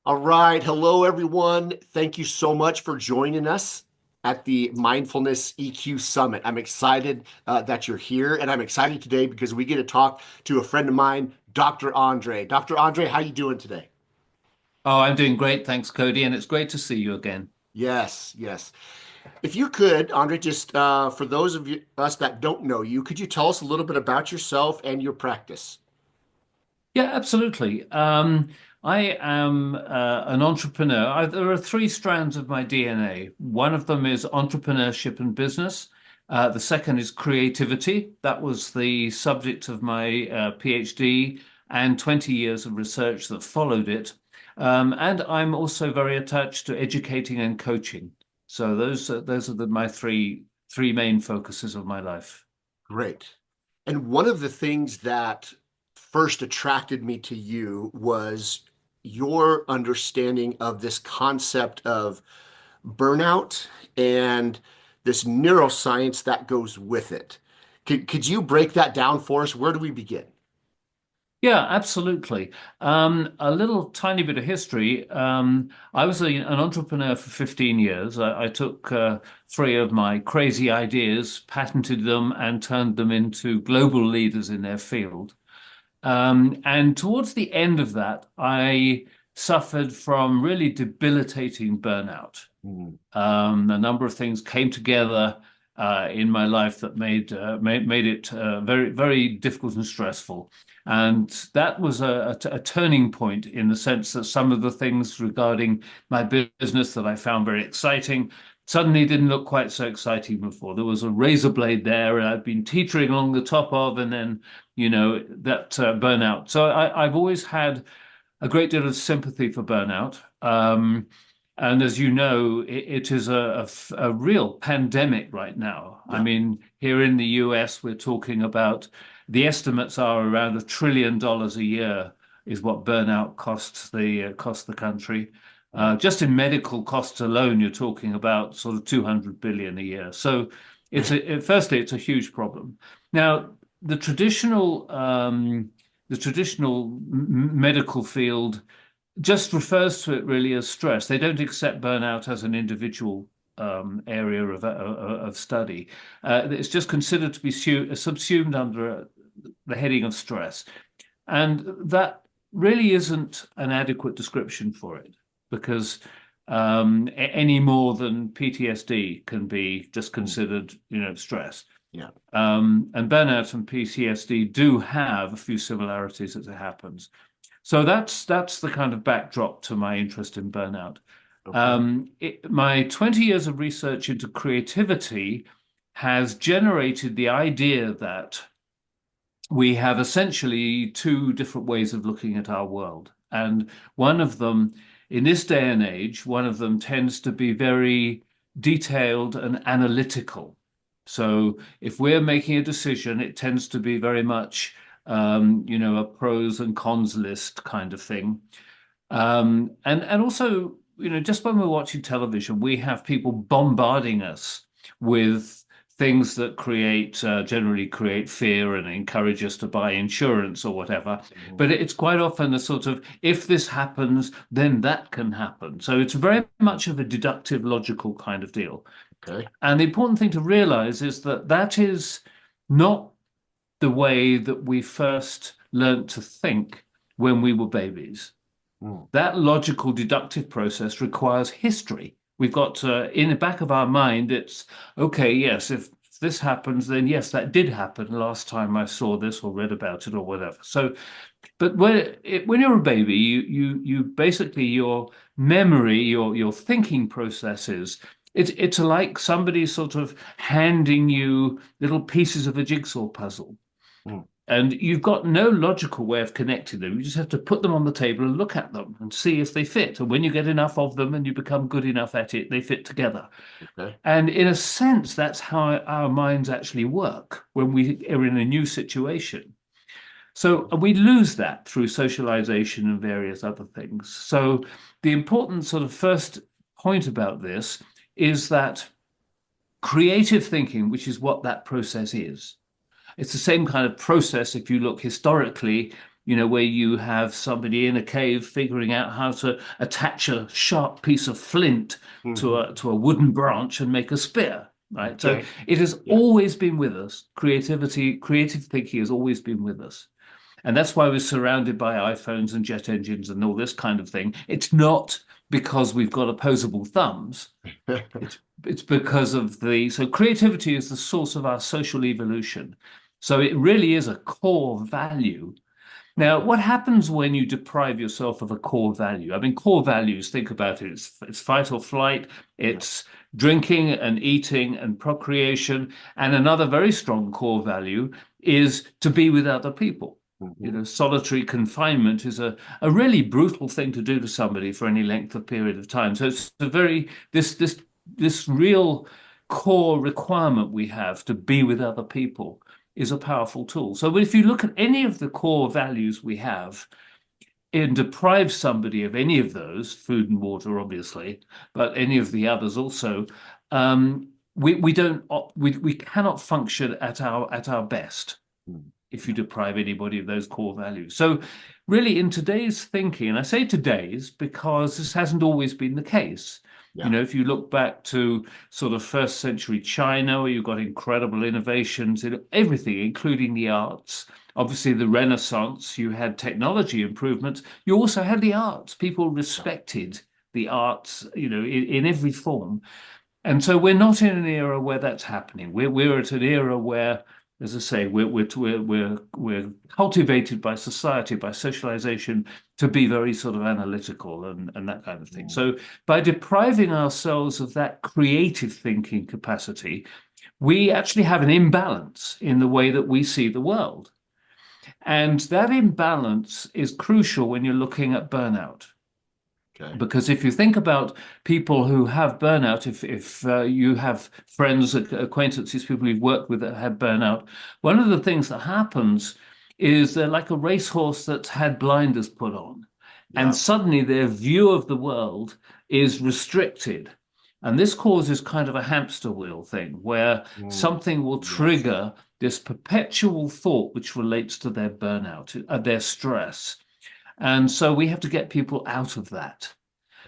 All right. Hello, everyone. Thank you so much for joining us at the Mindfulness EQ Summit. I'm excited that you're here, and I'm excited today because we get to talk to a friend of mine, Dr. Andre. Dr. Andre, how you doing today? Oh, I'm doing great. Thanks, Cody. And it's great to see you again. Yes, yes. If you could, Andre, just for those of us that don't know you, could you tell us a little bit about yourself and your practice? Yeah, absolutely. I am an entrepreneur. There are three strands of my DNA. One of them is entrepreneurship and business. The second is creativity. That was the subject of my PhD and 20 years of research that followed it. And I'm also very attached to educating and coaching. So those are my three main focuses of my life. Great. And one of the things that first attracted me to you was your understanding of this concept of burnout and this neuroscience that goes with it. Could you break that down for us? Where do we begin? Yeah, absolutely. A little tiny bit of history. I was an entrepreneur for 15 years. I took three of my crazy ideas, patented them, and turned them into global leaders in their field. And towards the end of that, I suffered from really debilitating burnout. Mm. A number of things came together in my life that made it very difficult and stressful. And that was a turning point in the sense that some of the things regarding my business that I found very exciting suddenly didn't look quite so exciting before. There was a razor blade there, and I'd been teetering along the top of, and then that burnout. So I've always had a great deal of sympathy for burnout. And as you know, it is a real pandemic right now. I Yeah. mean, here in the US, we're talking about the estimates are around $1 trillion a year is what burnout costs the country. Yeah. Just in medical costs alone, you're talking about sort of 200 billion a year. So firstly, it's a huge problem. Now, the traditional medical field just refers to it really as stress. They don't accept burnout as an individual area of study. It's just considered to be subsumed under the heading of stress. And that really isn't an adequate description for it because any more than PTSD can be just Mm. considered, stress. Yeah. And burnout and PTSD do have a few similarities as it happens. So that's the kind of backdrop to my interest in burnout. Okay. My 20 years of research into creativity has generated the idea that we have essentially two different ways of looking at our world. And one of them, in this day and age, one of them tends to be very detailed and analytical. So if we're making a decision, it tends to be very much, a pros and cons list kind of thing. And also, just when we're watching television, we have people bombarding us with things that generally create fear and encourage us to buy insurance or whatever. Mhm. But it's quite often a sort of, if this happens, then that can happen. So it's very much of a deductive, logical kind of deal. Okay. And the important thing to realize is that that is not the way that we first learnt to think when we were babies. Mm. That logical deductive process requires history. We've got in the back of our mind, it's okay, yes, if this happens, then yes, that did happen last time I saw this or read about it or whatever. So, but when you're a baby, you basically your memory, your thinking processes. It's like somebody sort of handing you little pieces of a jigsaw puzzle. Mm. And you've got no logical way of connecting them. You just have to put them on the table and look at them and see if they fit. And when you get enough of them and you become good enough at it, they fit together. Okay. And in a sense, that's how our minds actually work when we are in a new situation. So we lose that through socialization and various other things. So the important sort of first point about this is that creative thinking, which is what that process is, it's the same kind of process if you look historically where you have somebody in a cave figuring out how to attach a sharp piece of flint to Hmm. a wooden branch and make a spear, right? So Okay. it has Yeah. always been with us. Creativity, creative thinking has always been with us. And that's why we're surrounded by iPhones and jet engines and all this kind of thing. It's not because we've got opposable thumbs. It's because of so creativity is the source of our social evolution. So it really is a core value. Now, Okay. what happens when you deprive yourself of a core value? I mean, core values, think about it. It's fight or flight, Yeah. it's drinking and eating and procreation. And another very strong core value is to be with other people. Hmm. Solitary confinement is a really brutal thing to do to somebody for any length of period of time. So it's a very, this real core requirement we have to be with other people is a powerful tool. So if you look at any of the core values we have and deprive somebody of any of those, food and water, obviously, but any of the others also, we don't we cannot function at our best if you Yeah. deprive anybody of those core values. So really in today's thinking, and I say today's because this hasn't always been the case. Yeah. If you look back to sort of first century China, where you've got incredible innovations in everything, including the arts. Obviously, the Renaissance, you had technology improvements. You also had the arts. People Yeah. respected the arts, in every form. And so we're not in an era where that's happening. We're at an era where, as I say, we're cultivated by society, by socialization to be very sort of analytical and that kind of thing. Mm. So by depriving ourselves of that creative thinking capacity, we actually have an imbalance in the way that we see the world. And that imbalance is crucial when you're looking at burnout. Okay. Because if you think about people who have burnout, if you have friends, acquaintances, people you've worked with that have burnout, one of the things that happens is they're like a racehorse that's had blinders put on, and Yeah. suddenly their view of the world is restricted. And this causes kind of a hamster wheel thing where Mm. something will Yes. trigger this perpetual thought which relates to their burnout, their stress. And so we have to get people out of that.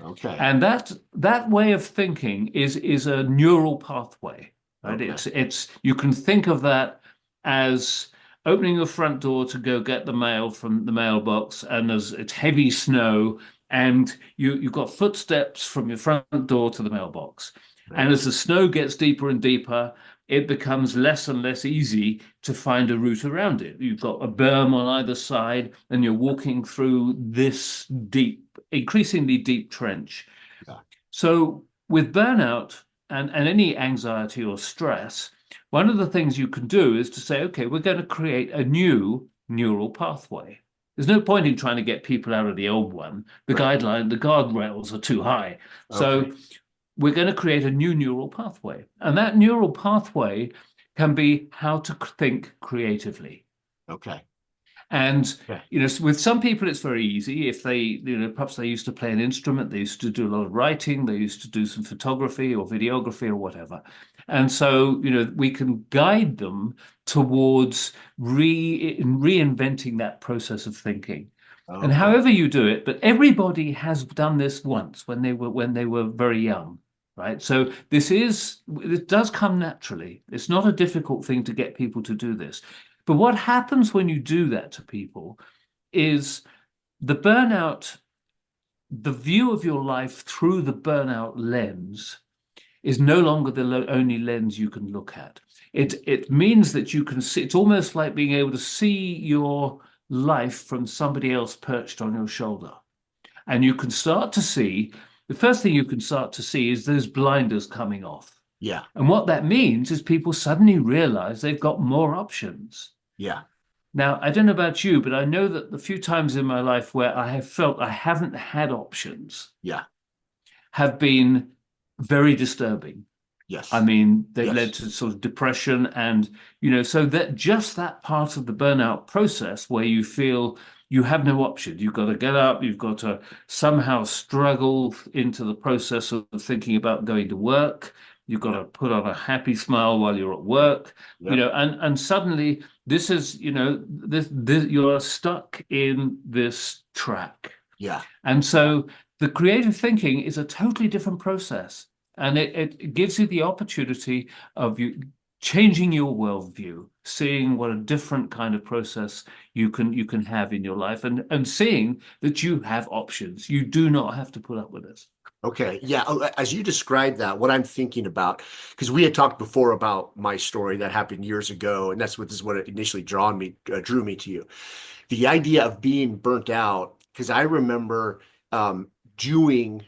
Okay. And that way of thinking is a neural pathway, right? Okay. It's you can think of that as opening your front door to go get the mail from the mailbox, and as it's heavy snow, and you've got footsteps from your front door to the mailbox. And Right. as the snow gets deeper and deeper, it becomes less and less easy to find a route around it. You've got a berm on either side, and you're walking through this increasingly deep trench. Yeah. So with burnout and any anxiety or stress, one of the things you can do is to say, okay, we're going to create a new neural pathway. There's no point in trying to get people out of the old one. Right. The guardrails are too high. So Okay. we're going to create a new neural pathway. And that neural pathway can be how to think creatively. Okay. And Okay. with some people, it's very easy. If they, perhaps they used to play an instrument, they used to do a lot of writing, they used to do some photography or videography or whatever. And so, we can guide them towards reinventing that process of thinking. And Okay. however you do it, but everybody has done this once when they were very young, right? So it does come naturally. It's not a difficult thing to get people to do this. But what happens when you do that to people is the burnout, the view of your life through the burnout lens is no longer the only lens you can look at. It means that you can see, it's almost like being able to see your life from somebody else perched on your shoulder. And you can start to see, the first thing you can start to see is those blinders coming off. Yeah. And what that means is people suddenly realize they've got more options. Yeah. Now, I don't know about you, but I know that the few times in my life where I have felt I haven't had options Yeah. have been very disturbing. I Yes. mean, they've led Yes. to sort of depression and, so that just that part of the burnout process where you feel you have no option. You've got to get up, you've got to somehow struggle into the process of thinking about going to work. You've got Yeah. to put on a happy smile while you're at work, Yep. and suddenly this is, this you're stuck in this track. Yeah. And Yeah. so the creative thinking is a totally different process. And it gives you the opportunity of you changing your worldview, seeing what a different kind of process you can have in your life, and seeing that you have options. You do not have to put up with this. Okay. Yeah. As you described that, what I'm thinking about, because we had talked before about my story that happened years ago, and that's what this is what initially drew me to you. The idea of being burnt out, because I remember doing,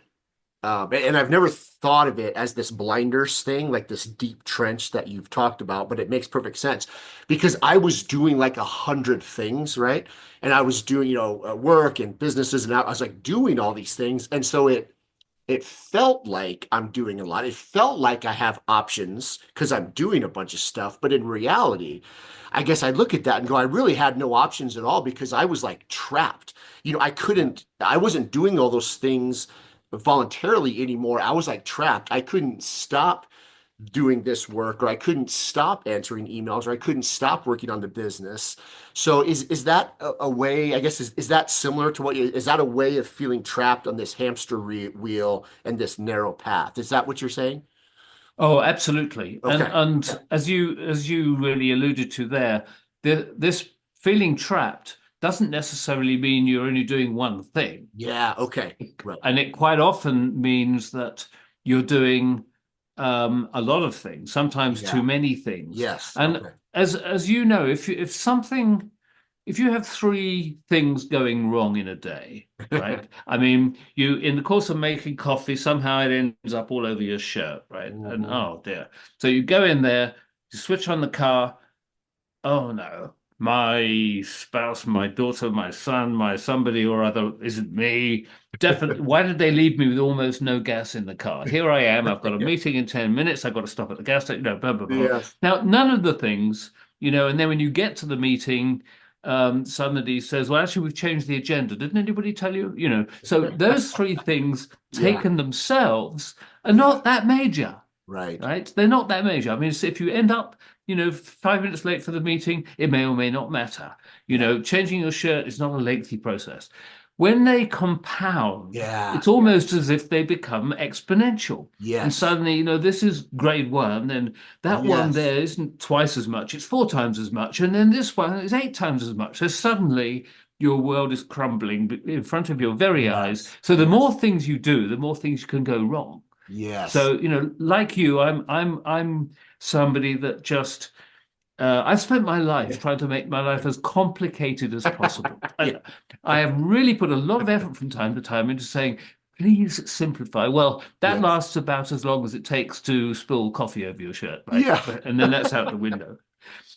and I've never thought of it as this blinders thing, like this deep trench that you've talked about, but it makes perfect sense because I was doing like 100 things, right? And I was doing, work and businesses, and I was like doing all these things, and so it felt like I'm doing a lot. It felt like I have options because I'm doing a bunch of stuff. But in reality, I guess I look at that and go, I really had no options at all because I was like trapped. I wasn't doing all those things voluntarily anymore. I was like trapped. I couldn't stop doing this work, or I couldn't stop answering emails, or I couldn't stop working on the business. So is that a way, I guess, is that similar to is that a way of feeling trapped on this hamster wheel and this narrow path? Is that what you're saying? Oh, absolutely. And Okay. and as you really alluded to there, this feeling trapped doesn't necessarily mean you're only doing one thing. Yeah. Okay. Right. And it quite often means that you're doing a lot of things, sometimes too Yeah. many things. Yes. And Okay. as you know, if you have three things going wrong in a day, right? I mean, you in the course of making coffee, somehow it ends up all over your shirt, right? And Mhm. oh dear. So you go in there, you switch on the car. Oh no, my spouse, my daughter, my son, my somebody or other isn't me. Definitely. Why did they leave me with almost no gas in the car? Here I am. I've got a meeting in 10 minutes. I've got to stop at the gas station. No, blah, blah, blah. Yes. Now, none of the things, and then when you get to the meeting, somebody says, well, actually, we've changed the agenda. Didn't anybody tell you? So those three things Yeah. taken themselves are Yeah. not that major, Right. right? They're not that major. I mean, if you end up, 5 minutes late for the meeting, it may or may not matter. Yeah. Changing your shirt is not a lengthy process. When they compound, Yeah. it's Yeah. almost as if they become exponential. And Yes. suddenly, this is grade one, then that one Yes. there isn't twice as much, it's four times as much, and then this one is eight times as much. So suddenly your world is crumbling in front of your very eyes. Yes. So the more Yes. things you do, the more things can go wrong. Yes. So, like you, I'm somebody that just I've spent my life trying to make my life as complicated as possible. Yeah. I have really put a lot of effort from time to time into saying, please simplify. Well, that Yes. lasts about as long as it takes to spill coffee over your shirt, right? Yeah. And then that's out the window.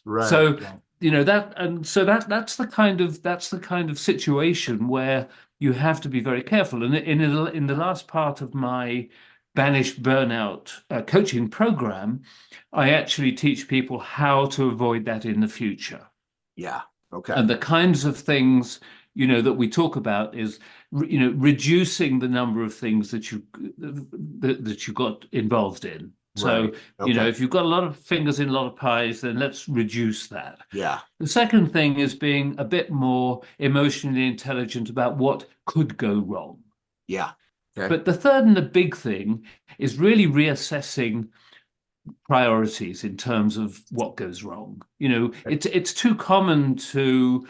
Right. So, that's the kind of situation where you have to be very careful. And in the last part of my Banished Burnout coaching program, I actually teach people how to avoid that in the future. Yeah. Okay. And the kinds of things, that we talk about is, reducing the number of things that you got involved in. Right. So, Okay. if you've got a lot of fingers in a lot of pies, then let's reduce that. Yeah. The second thing is being a bit more emotionally intelligent about what could go wrong. Yeah. Okay. But the third and the big thing is really reassessing priorities in terms of what goes wrong. It's too common to,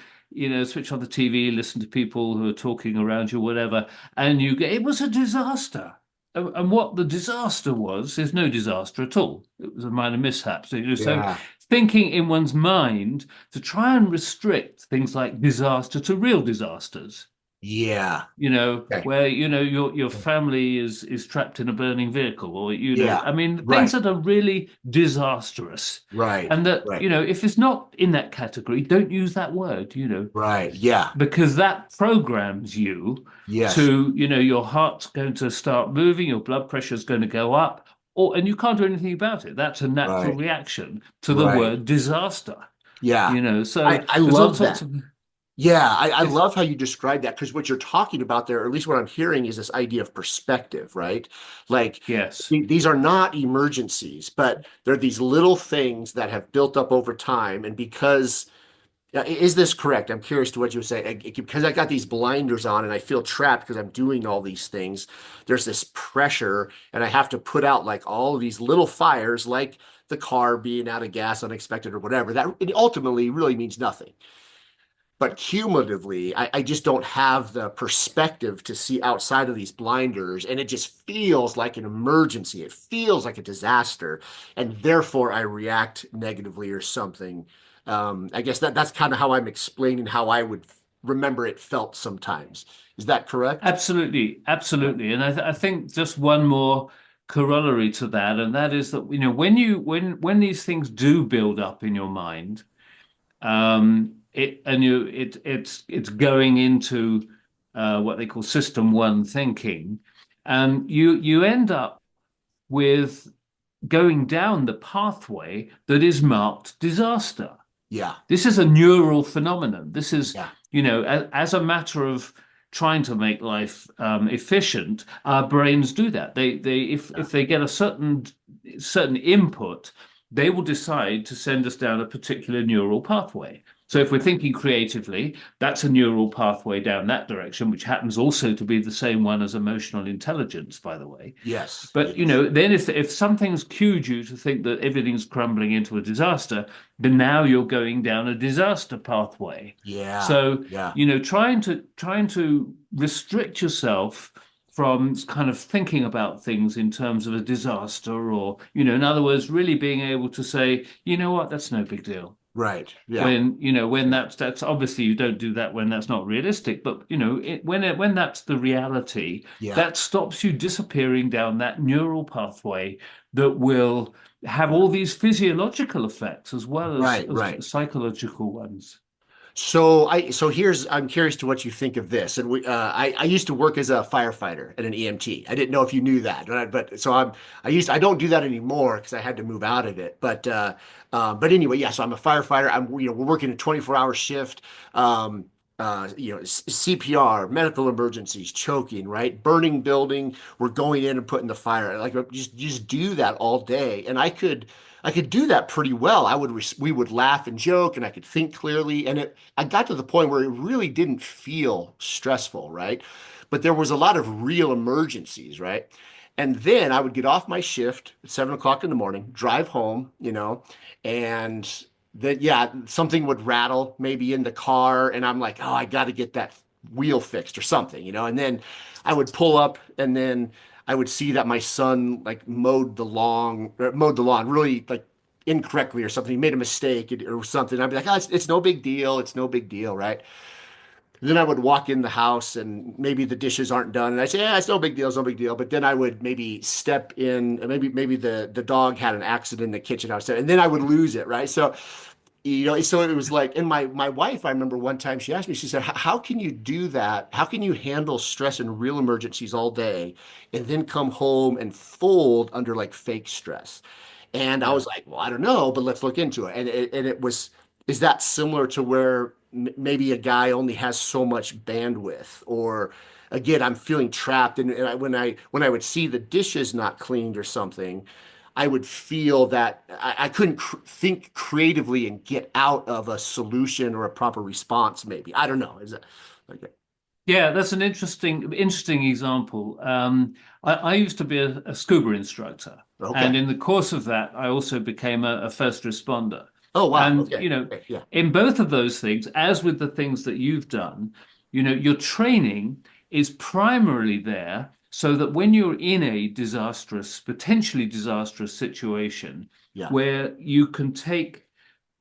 switch on the TV, listen to people who are talking around you, whatever, and you get, it was a disaster. And what the disaster was is no disaster at all. It was a minor mishap. So Yeah. thinking in one's mind to try and restrict things like disaster to real disasters, Yeah. Okay. where your family is trapped in a burning vehicle, or Yeah. I mean things Right. that are really disastrous, Right. and that Right. if it's not in that category, don't use that word, Right. Yeah. because that programs you Yes. to, your heart's going to start moving, your blood pressure is going to go up, and you can't do anything about it. That's a natural Right. reaction to the Right. word disaster. Yeah. So I there's all love sorts that. of Yeah, I it's love how you describe that because what you're talking about there, or at least what I'm hearing, is this idea of perspective, right? Like yes. these are not emergencies, but they're these little things that have built up over time. And because Is this correct? I'm curious to what you would say because I got these blinders on and I feel trapped because I'm doing all these things. There's this pressure, and I have to put out like all of these little fires, like the car being out of gas unexpected or whatever. That it ultimately really means nothing. But cumulatively, I just don't have the perspective to see outside of these blinders, and it just feels like an emergency. It feels like a disaster, and therefore I react negatively or something. I guess that's kind of how I'm explaining how I would remember it felt sometimes. Is that correct? Absolutely, Yeah. absolutely. And I think just one more corollary to that, and that is that, when these things do build up in your mind, it's going into what they call system one thinking, and you end up with going down the pathway that is marked disaster. Yeah. This is a neural phenomenon. This is, Yeah. as a matter of trying to make life efficient, our brains do that. Yeah. If they get a certain input, they will decide to send us down a particular neural pathway. So if we're Okay. thinking creatively, that's a neural pathway down that direction, which happens also to be the same one as emotional intelligence, by the way. Yes. But Yes. then if something's cued you to think that everything's crumbling into a disaster, then now you're going down a disaster pathway. Yeah. So, Yeah. trying to restrict yourself from kind of thinking about things in terms of a disaster, or, in other words, really being able to say, you know what, that's no big deal. Right. Yeah. When Yeah. that's obviously, you don't do that when that's not realistic, but when that's the reality, Yeah. that stops you disappearing down that neural pathway that will have Yeah. all these physiological effects as well as Right. Right. psychological ones. So here's I'm curious to what you think of this. And I used to work as a firefighter and an EMT. I didn't know if you knew that, but so I don't do that anymore because I had to move out of it. But anyway, yeah. So I'm a firefighter. We're working a 24-hour shift. Um, CPR, medical emergencies, choking, right? Burning building. We're going in and putting the fire. Like just do that all day, and I could do that pretty well. We would laugh and joke, and I could think clearly. I got to the point where it really didn't feel stressful, right? But there was a lot of real emergencies, right? And then I would get off my shift at 7 o'clock in the morning, drive home, and then, yeah, something would rattle maybe in the car. And I'm like, oh, I got to get that wheel fixed or something. And then I would pull up, and then I would see that my son like mowed the lawn really like incorrectly or something. He made a mistake or something. I'd be like, oh, it's no big deal. It's no big deal, right? Then I would walk in the house and maybe the dishes aren't done, and I say, yeah, it's no big deal, it's no big deal. But then I would maybe step in, and maybe the dog had an accident in the kitchen outside, and then I would lose it, right? So it was like, and my wife, I remember one time she asked me, she said, how can you do that? How can you handle stress and real emergencies all day and then come home and fold under like fake stress? And I Yeah. was like, well, I don't know, but let's look into it. And it was, is that similar to where maybe a guy only has so much bandwidth? Or again, I'm feeling trapped. When I would see the dishes not cleaned or something, I would feel that I couldn't think creatively and get out of a solution or a proper response, maybe. I don't know. Is that okay? Yeah, that's an interesting example. I used to be a scuba instructor, Okay. and in the course of that, I also became a first responder. Oh, wow. And, Okay. Okay. Yeah. in both of those things, as with the things that you've done, your training is primarily there so that when you're in a potentially disastrous situation, Yeah. where you can take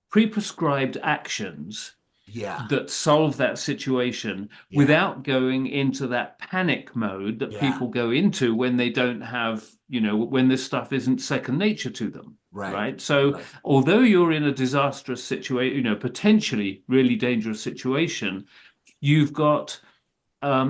pre-prescribed actions Yeah. that solve that situation Yeah. without going into that panic mode that Yeah. people go into when they don't have, when this stuff isn't second nature to them. Right. Right. So Right. although you're in a disastrous situation, potentially really dangerous situation, you've got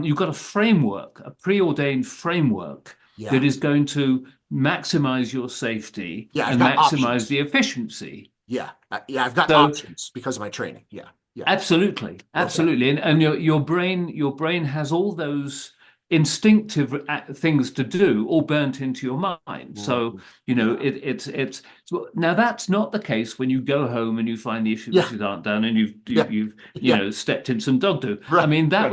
you've got a framework, a preordained framework that Yeah. is going to maximize your safety Yeah. I've and got maximize options. the efficiency. Yeah. Yeah. I've got So options because of my training. Yeah. Yeah. absolutely, Okay. absolutely, and your brain has all those. instinctive things to do all burnt into your mind. So, Mhm. you know, Yeah. it's now that's not the case when you go home and you find the Yeah. dishes aren't done and Yeah. you've Yeah. stepped in some dog do. I Right. mean, Right.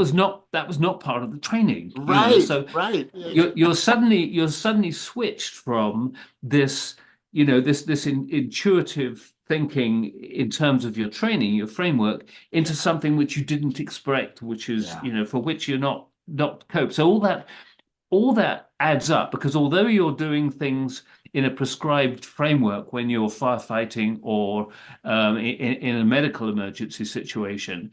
that was not part of the training, Right. So Right. you're suddenly switched from this, this intuitive thinking in terms of your training, your framework, into Yeah. something which you didn't expect, which is, Yeah. for which you're not cope. So all that adds up because although you're doing things in a prescribed framework when you're firefighting or in a medical emergency situation,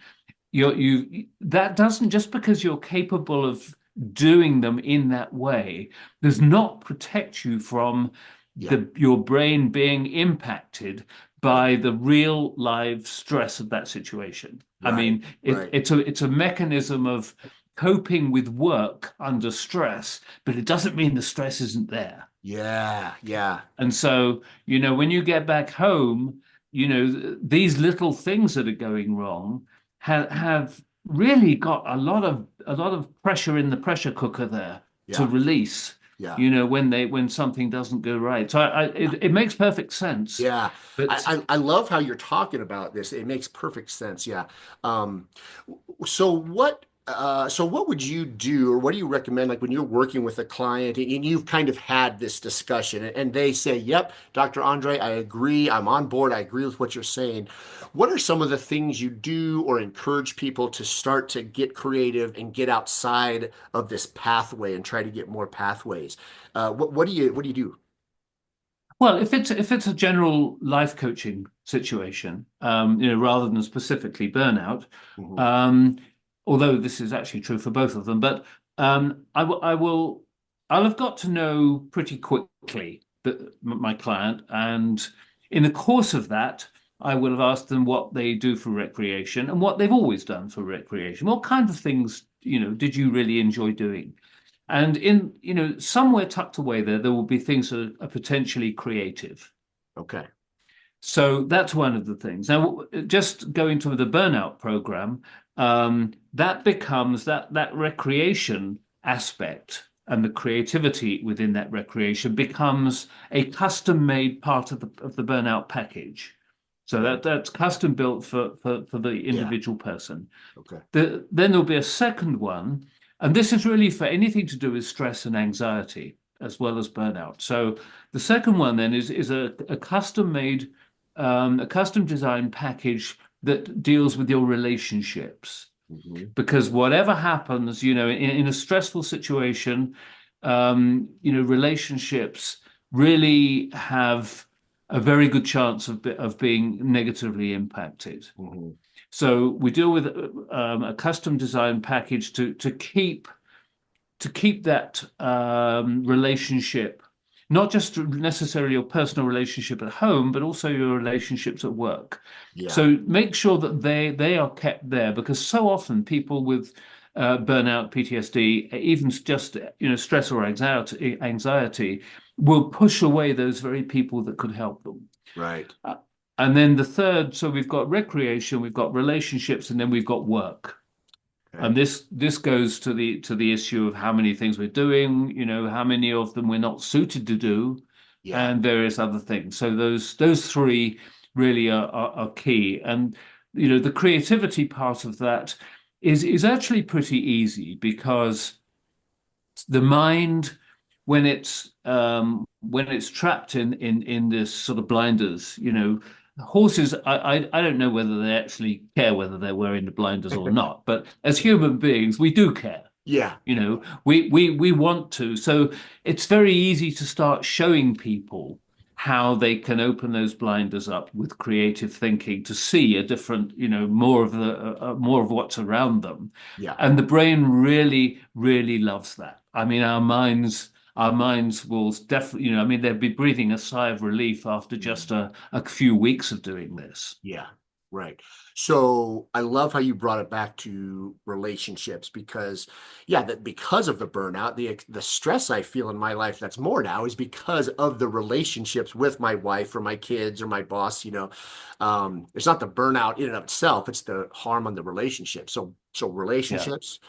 you that doesn't just because you're capable of doing them in that way does not protect you from Yeah. your brain being impacted Yeah. by the real live stress of that situation. I Right. mean, Right. it's a mechanism of coping with work under stress, but it doesn't mean the stress isn't there. Yeah. Yeah. And so, when you get back home, these little things that are going wrong have really got a lot of pressure in the pressure cooker there to Yeah. release, Yeah. when something doesn't go right. So it makes perfect sense. Yeah, But I love how you're talking about this. It makes perfect sense. Yeah. Um, so what would you do, or what do you recommend, like when you're working with a client and you've kind of had this discussion and they say, "Yep, Dr. Andre, I agree. I'm on board. I agree with what you're saying." What are some of the things you do or encourage people to start to get creative and get outside of this pathway and try to get more pathways? What do you do? well, if it's a general life coaching situation, rather than specifically burnout, Mhm. um, although this is actually true for both of them, but I'll have got to know pretty quickly my client, and in the course of that, I will have asked them what they do for recreation and what they've always done for recreation. What kind of things, did you really enjoy doing? And somewhere tucked away there will be things that are potentially creative. Okay. So that's one of the things. Now, just going to the burnout program, that becomes that recreation aspect and the creativity within that recreation becomes a custom-made part of the burnout package. So Okay. that's custom built for the Yeah. individual person. Okay. Then there'll be a second one, and this is really for anything to do with stress and anxiety as well as burnout. So the second one then is a custom made, a custom designed package that deals with your relationships. Hmm. Because whatever happens, in a stressful situation, relationships really have a very good chance of being negatively impacted. Hmm. So we deal with a custom design package to keep that relationship, not just necessarily your personal relationship at home, but also your relationships at work. Yeah. So make sure that they are kept there because so often people with burnout, PTSD, even just stress or anxiety will push away those very people that could help them. Right. Uh, and then the third, so we've got recreation, we've got relationships, and then we've got work. And Okay. this goes to the issue of how many things we're doing, how many of them we're not suited to do, Yeah. and various other things. So those three really are key. And the creativity part of that is actually pretty easy because the mind when it's trapped in this sort of blinders, horses I don't know whether they actually care whether they're wearing the blinders or not, but as human beings we do care. Yeah. We want to. So it's very easy to start showing people how they can open those blinders up with creative thinking to see a different, more of more of what's around them. Yeah. And the brain really, really loves that. I mean, our minds will definitely, I mean, they'd be breathing a sigh of relief after just Mhm. a few weeks of doing this. Yeah. Right. So I love how you brought it back to relationships because, yeah, that because of the burnout, the stress I feel in my life that's more now is because of the relationships with my wife or my kids or my boss. It's not the burnout in and of itself; it's the harm on the relationship. So Yeah. relationships.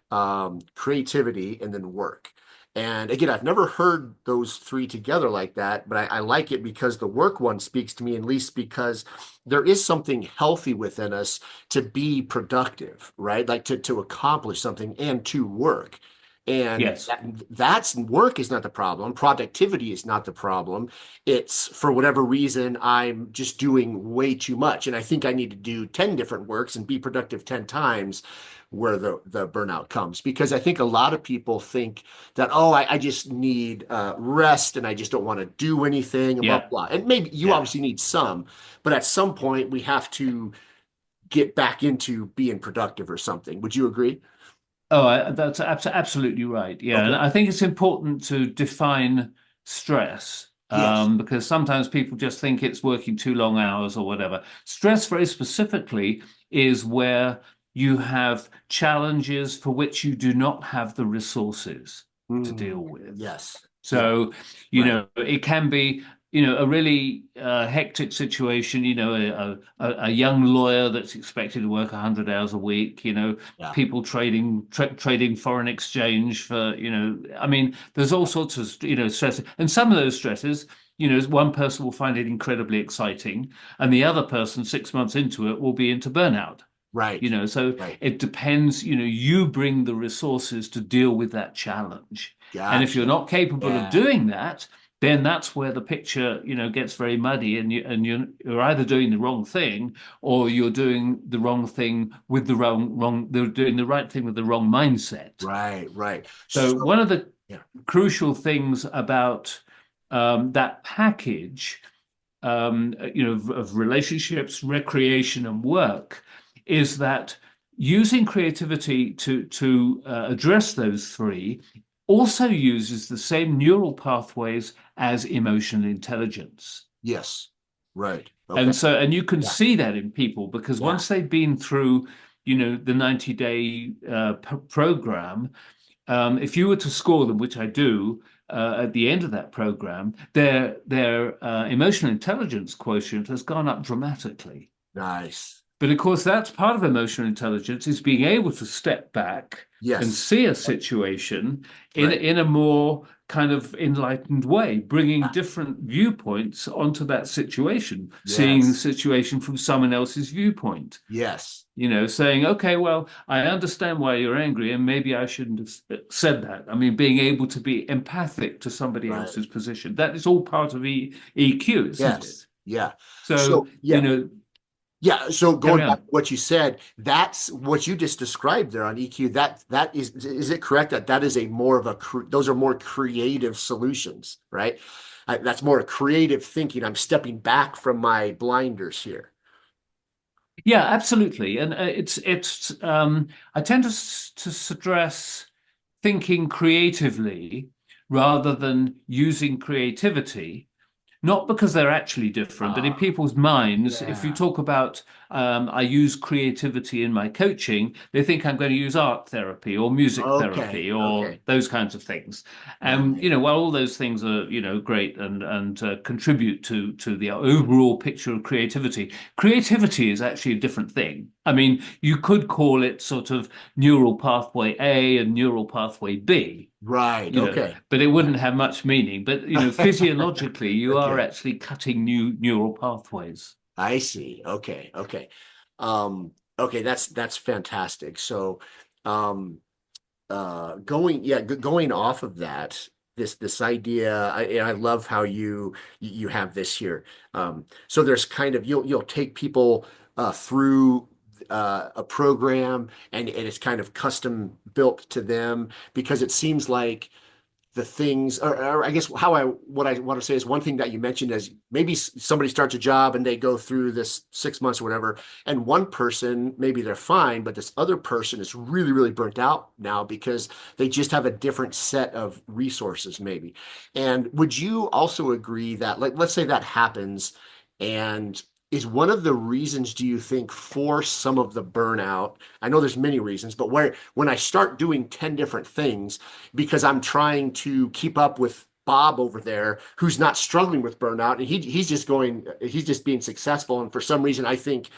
creativity, and then work. And again, I've never heard those three together like that, but I like it because the work one speaks to me, at least because there is something healthy within us to be productive, right? Like to accomplish something and to work. And Yes. that's work is not the problem. Productivity is not the problem. It's for whatever reason, I'm just doing way too much. And I think I need to do 10 different works and be productive 10 times where the burnout comes. Because I think a lot of people think that, oh, I just need rest and I just don't want to do anything and blah, Yeah. blah, blah. And maybe you Yeah. obviously need some, but at some point we have to get back into being productive or something. Would you agree? Oh, that's absolutely right. Yeah, and Okay. I think it's important to define stress Yes. because sometimes people just think it's working too long hours or whatever. Stress, very specifically, is where you have challenges for which you do not have the resources to deal with. Yes. Yeah. So, Right. it can be, a really hectic situation, a young lawyer that's expected to work 100 hours a week, Yeah. people trading foreign exchange for, I mean, there's all sorts of, stress. And some of those stresses, one person will find it incredibly exciting, and the other person 6 months into it will be into burnout. Right. So Right. it depends, you bring the resources to deal with that challenge. And if you're Gotcha. not capable of Yeah. doing that, then that's where the picture, gets very muddy and you're either doing the wrong thing or you're doing the wrong thing with the they're doing the right thing with the wrong mindset. Right. Right. So So, one of the yeah. crucial things about that package of relationships, recreation, and work, is that using creativity to address those three also uses the same neural pathways as emotional intelligence. Yes. Right. Okay. And you can Yeah. see that in people because Yeah. once they've been through, the 90-day program, if you were to score them, which I do, at the end of that program, their emotional intelligence quotient has gone up dramatically. Nice. But of course, that's part of emotional intelligence is being able to step back and Yes. see a situation Right. in a more kind of enlightened way, bringing Yeah. different viewpoints onto that situation, seeing the Yes. situation from someone else's viewpoint. Yes. Saying, okay, well, I understand why you're angry, and maybe I shouldn't have said that. I mean, being able to be empathic to somebody Right. else's position. That is all part of EQ, isn't Yes. it? Yeah. So, So, yeah. Yeah. So going carry back on. to what you said, that's what you just described there on EQ. That is it correct that that is a more of those are more creative solutions, right? That's more a creative thinking. I'm stepping back from my blinders here. Yeah, absolutely. And I tend to stress thinking creatively rather than using creativity. Not because they're actually different, but in Ah, people's minds, if you yeah. talk about I use creativity in my coaching, they think I'm going to use art therapy or music Okay. therapy or Okay. those kinds of things. And Right. while all those things are great and contribute to the overall picture of creativity, creativity is actually a different thing. I mean, you could call it sort of neural pathway A and neural pathway B, Right. Okay. but it Yeah. wouldn't have much meaning. But physiologically, you are Okay. actually cutting new neural pathways. I see. Okay. Okay. Okay, that's fantastic. So, um, going off of that, this idea, and I love how you have this here. So there's kind of you'll take people through a program, and it's kind of custom built to them because it seems like the things, or I guess what I want to say is one thing that you mentioned is maybe somebody starts a job and they go through this 6 months or whatever, and one person maybe they're fine, but this other person is really, really burnt out now because they just have a different set of resources, maybe. And would you also agree that, like, let's say that happens, and is one of the reasons, do you think, for some of the burnout? I know there's many reasons, but where when I start doing 10 different things, because I'm trying to keep up with Bob over there, who's not struggling with burnout, and he's just being successful. And for some reason, I think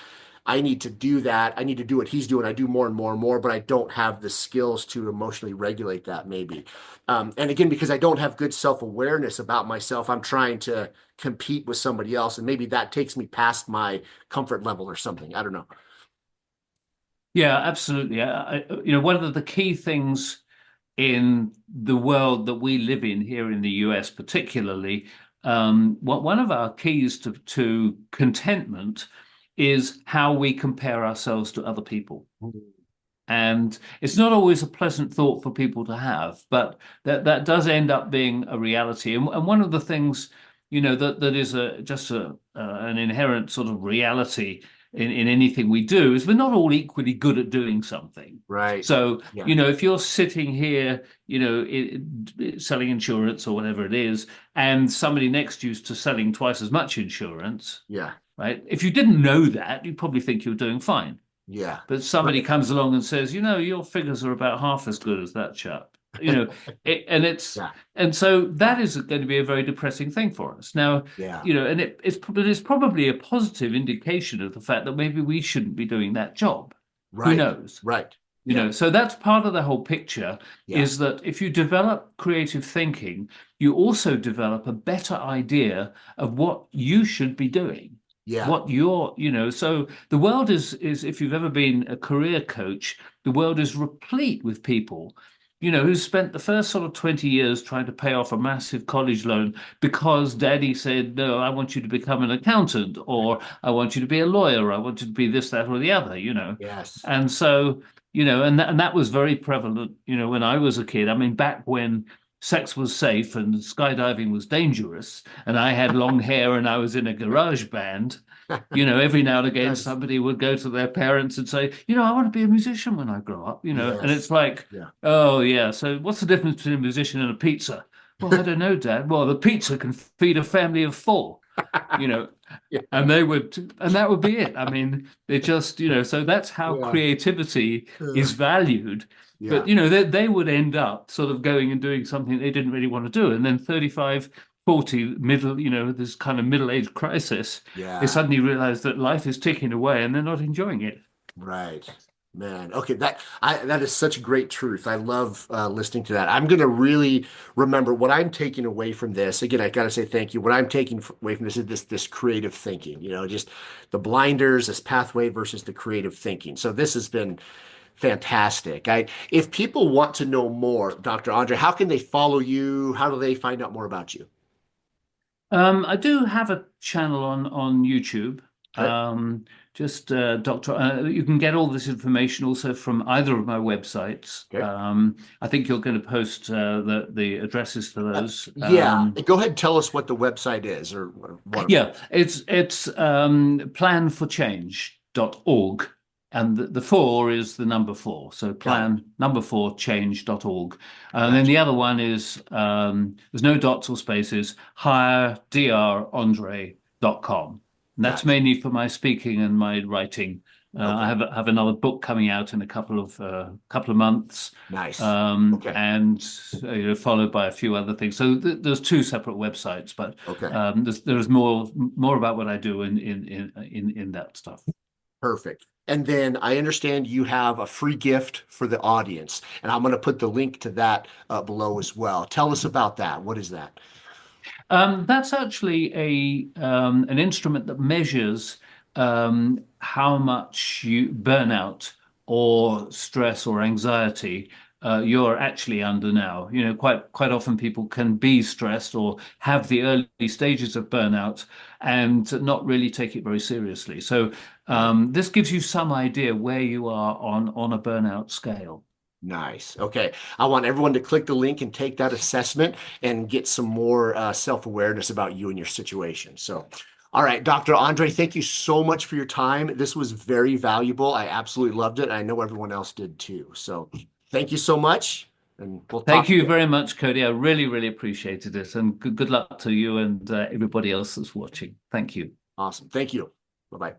I need to do that. I need to do what he's doing. I do more and more and more, but I don't have the skills to emotionally regulate that maybe. And again, because I don't have good self-awareness about myself, I'm trying to compete with somebody else, and maybe that takes me past my comfort level or something. I don't know. Yeah, absolutely. One of the key things in the world that we live in here in the US, particularly, one of our keys to contentment is how we compare ourselves to other people. And it's not always a pleasant thought for people to have, but that does end up being a reality. And one of the things, that is just an inherent sort of reality in anything we do is we're not all equally good at doing something. Right. So, Yeah. if you're sitting here, selling insurance or whatever it is, and somebody next to you is to selling twice as much insurance, Yeah. right? If you didn't know that, you'd probably think you're doing fine. Yeah. But somebody Right. comes along and says, your figures are about half as good as that chap. You know, it, and it's Yeah. and so that is going to be a very depressing thing for us. Now, Yeah. and it's probably a positive indication of the fact that maybe we shouldn't be doing that job. Who Right. knows? Right. Yeah. So that's part of the whole picture Yeah. is that if you develop creative thinking, you also develop a better idea of what you should be doing, Yeah. what so the world is if you've ever been a career coach, the world is replete with people, who spent the first sort of 20 years trying to pay off a massive college loan because daddy said, no, I want you to become an accountant, or I want you to be a lawyer, I want you to be this, that, or the other. Yes. And so and that was very prevalent, when I was a kid. I mean, back when sex was safe and skydiving was dangerous, and I had long hair and I was in a garage band, every now and again Nice. somebody would go to their parents and say, I want to be a musician when I grow up, and it's Yes. like, Yeah. oh yeah, so what's the difference between a musician and a pizza? Well, I don't know, Dad. Well, the pizza can feed a family of four, you know, Yeah. and that would be it. I mean, it just, so that's how Yeah. creativity Uh, is valued. But, yeah. they would end up sort of going and doing something they didn't really want to do. And then 35, 40, this kind of middle-age crisis, they Yeah. suddenly realize that life is ticking away and they're not enjoying it. Right. Man. Okay. That is such great truth. I love listening to that. I'm gonna really remember what I'm taking away from this. Again, I gotta say thank you. What I'm taking away from this is this creative thinking. Just the blinders, this pathway versus the creative thinking. So this has been fantastic. If people want to know more, Dr. Andre, how can they follow you? How do they find out more about you? I do have a channel on YouTube. Okay. Just Doctor. You can get all this information also from either of my websites. Okay. I think you're going to post the addresses for those. Yeah. Go ahead and tell us what the website is or what. Yeah, it's planforchange.org, and the four is the number four. So Got it. plan number four change.org. And then Gotcha. the other one is there's no dots or spaces, hiredrandre.com. And that's Gotcha. mainly for my speaking and my writing. I Okay. have another book coming out in a couple of months, Nice. Okay. and followed by a few other things. So there's two separate websites, but Okay. there's more about what I do in that stuff. Perfect. And then I understand you have a free gift for the audience, and I'm going to put the link to that below as well. Tell us about that. What is that? That's actually an instrument that measures how much you burnout or stress or anxiety you're actually under now. Quite often people can be stressed or have the early stages of burnout and not really take it very seriously. So Right. this gives you some idea where you are on a burnout scale. Nice. Okay. I want everyone to click the link and take that assessment and get some more self-awareness about you and your situation. So, all right, Dr. Andre, thank you so much for your time. This was very valuable. I absolutely loved it. I know everyone else did too. So, thank you so much, and we'll Thank talk you again. very much, Cody. I really, really appreciated it. And good luck to you and everybody else that's watching. Thank you. Awesome. Thank you. Bye-bye.